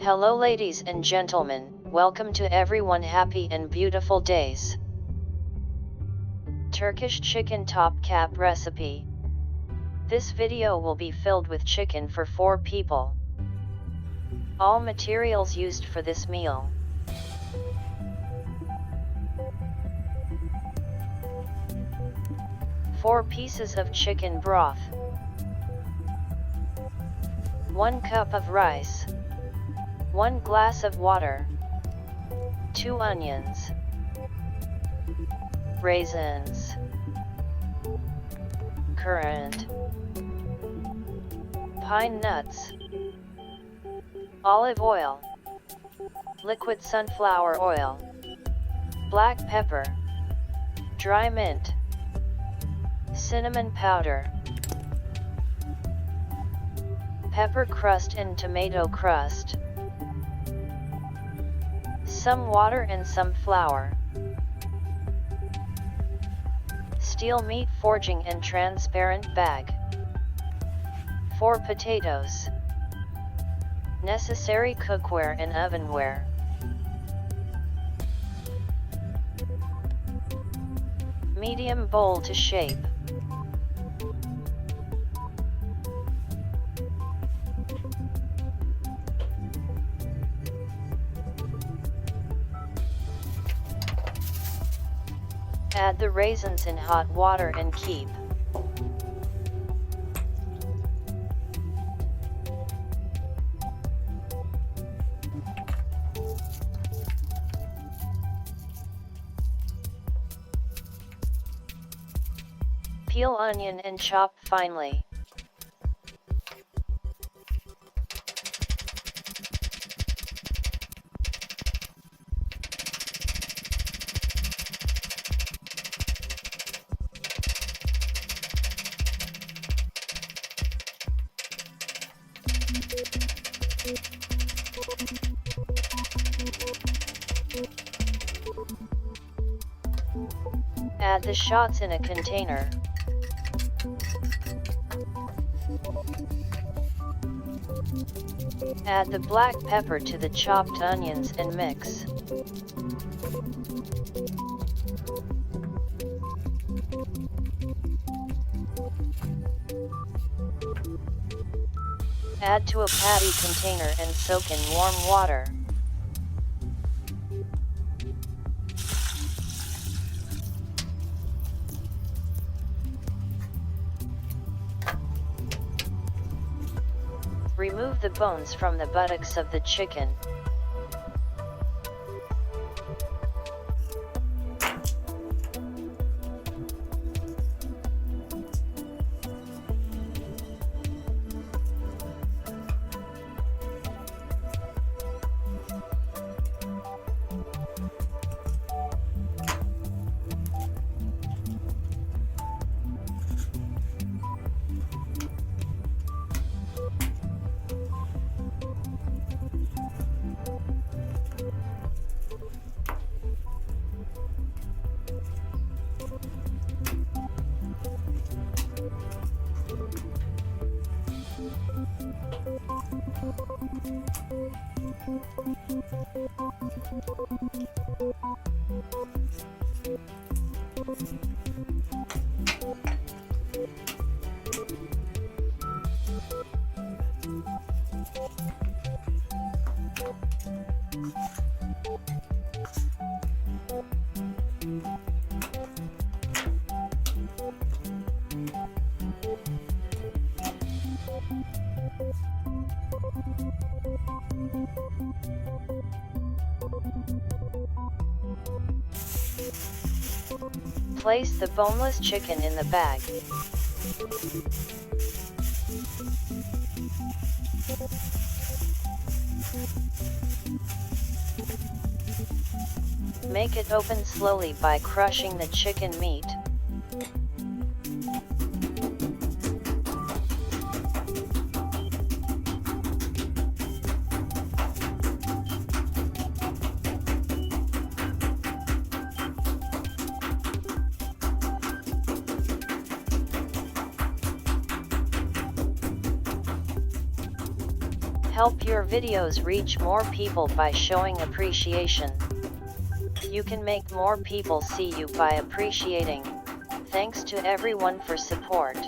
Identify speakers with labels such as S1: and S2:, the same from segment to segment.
S1: Hello ladies and gentlemen, welcome to everyone happy and beautiful days. Turkish chicken topcap recipe. This video will be filled with chicken for 4 people. All materials used for this meal. Four pieces of chicken broth. 1 cup of rice. 1 glass of water. 2 onions. Raisins. Currant. Pine nuts. Olive oil. Liquid sunflower oil. Black pepper. Dry mint. Cinnamon powder. Pepper crust and tomato crust. Some water and some flour. Steel meat forging and transparent bag. 4 potatoes. Necessary cookware and ovenware. Medium bowl to shape. Add the raisins in hot water and keep. Peel onion and chop finely. Add the shots in a container. Add the black pepper to the chopped onions and mix. Add to a paddy container and soak in warm water. Remove the bones from the buttocks of the chicken. Place the boneless chicken in the bag. Make it open slowly by crushing the chicken meat. Help your videos reach more people by showing appreciation. You can make more people see you by appreciating. Thanks to everyone for support.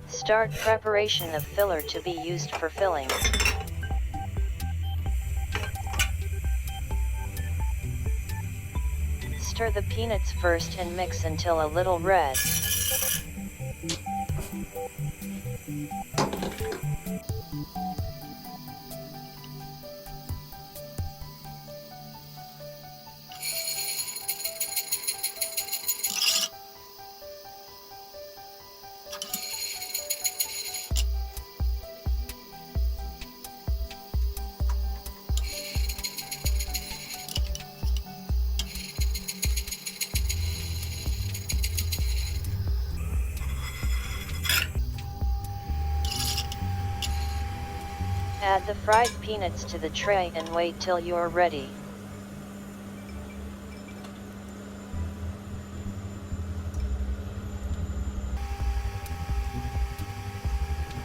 S1: Start preparation of filler to be used for filling. Stir the peanuts first and mix until a little red. Add the fried peanuts to the tray and wait till you're ready.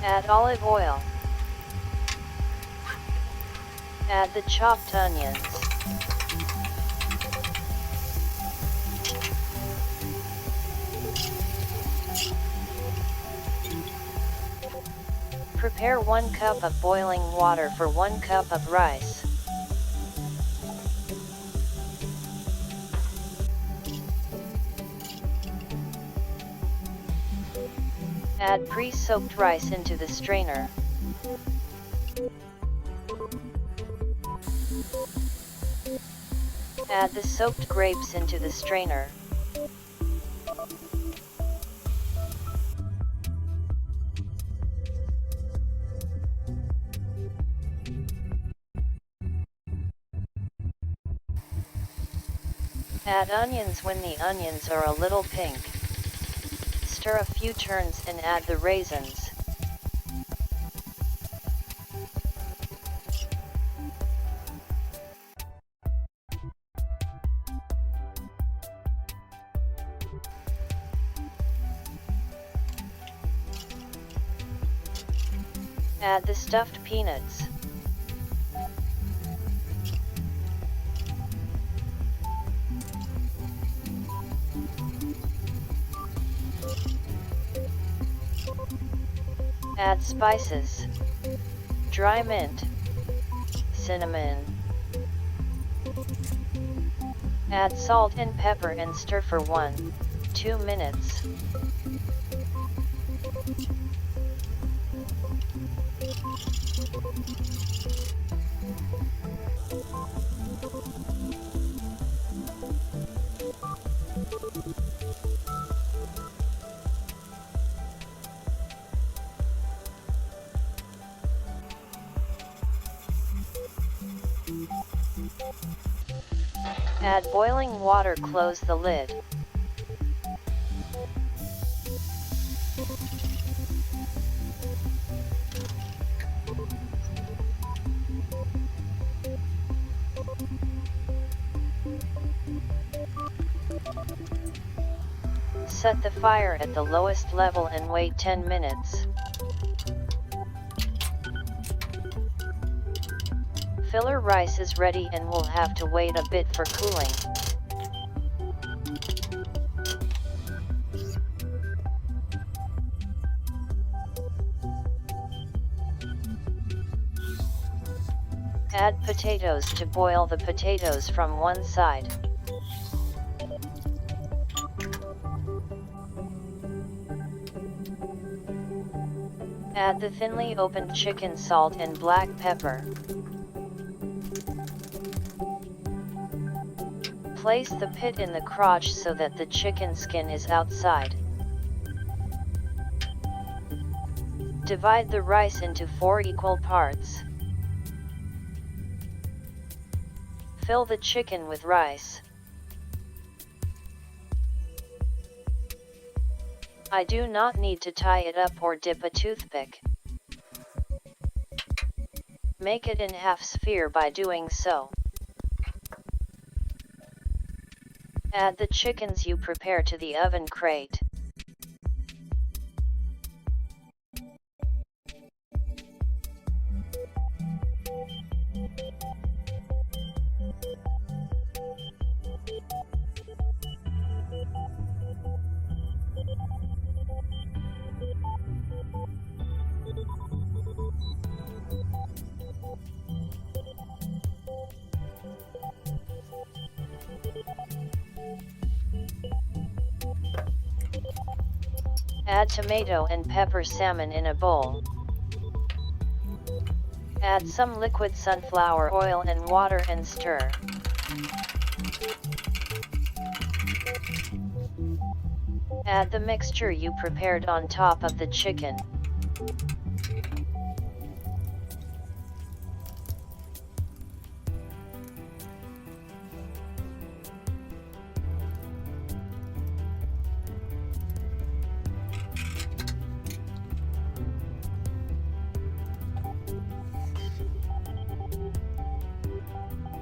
S1: Add olive oil. Add the chopped onions. Prepare 1 cup of boiling water for 1 cup of rice. Add pre-soaked rice into the strainer. Add the soaked grapes into the strainer. Add onions when the onions are a little pink. Stir a few turns and add the raisins. Add the stuffed peanuts. Add spices, dry mint, cinnamon. Add salt and pepper and stir for 1-2 minutes. Add boiling water, close the lid. Set the fire at the lowest level and wait 10 minutes. Filler rice is ready and will have to wait a bit for cooling. Add potatoes to boil the potatoes from one side. Add the thinly opened chicken, salt and black pepper. Place the pit in the crotch so that the chicken skin is outside. Divide the rice into 4 equal parts. Fill the chicken with rice. I do not need to tie it up or dip a toothpick. Make it in half sphere by doing so. Add the chickens you prepare to the oven crate. Add tomato and pepper salmon in a bowl. Add some liquid sunflower oil and water and stir. Add the mixture you prepared on top of the chicken.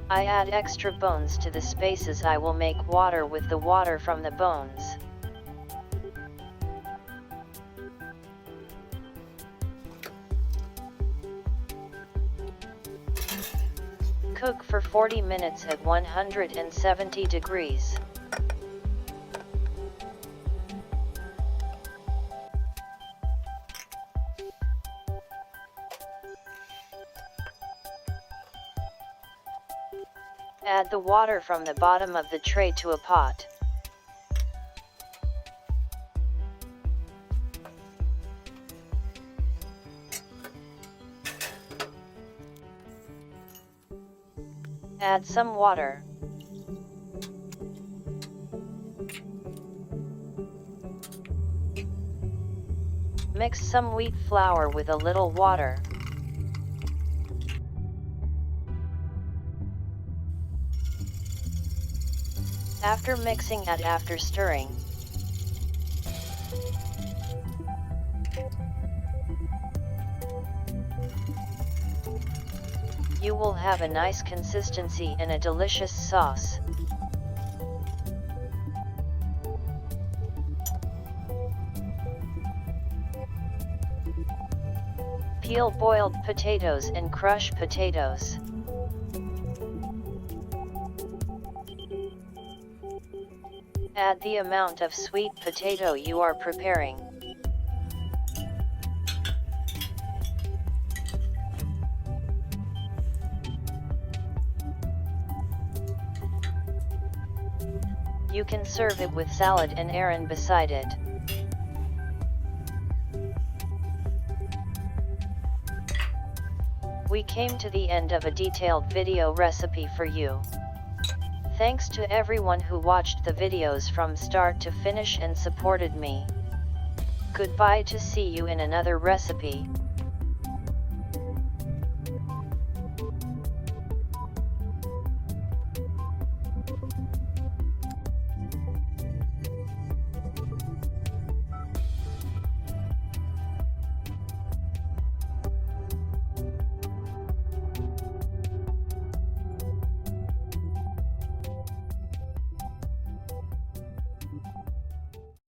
S1: I add extra bones to the spaces I will make water with the water from the bones. Cook for 40 minutes at 170 degrees. Add the water from the bottom of the tray to a pot. Add some water. Mix some wheat flour with a little water. After mixing, add after stirring. You will have a nice consistency and a delicious sauce. Peel boiled potatoes and crush potatoes. Add the amount of sweet potato you are preparing. You can serve it with salad and ayran beside it. We came to the end of a detailed video recipe for you. Thanks to everyone who watched the videos from start to finish and supported me. Goodbye, to see you in another recipe.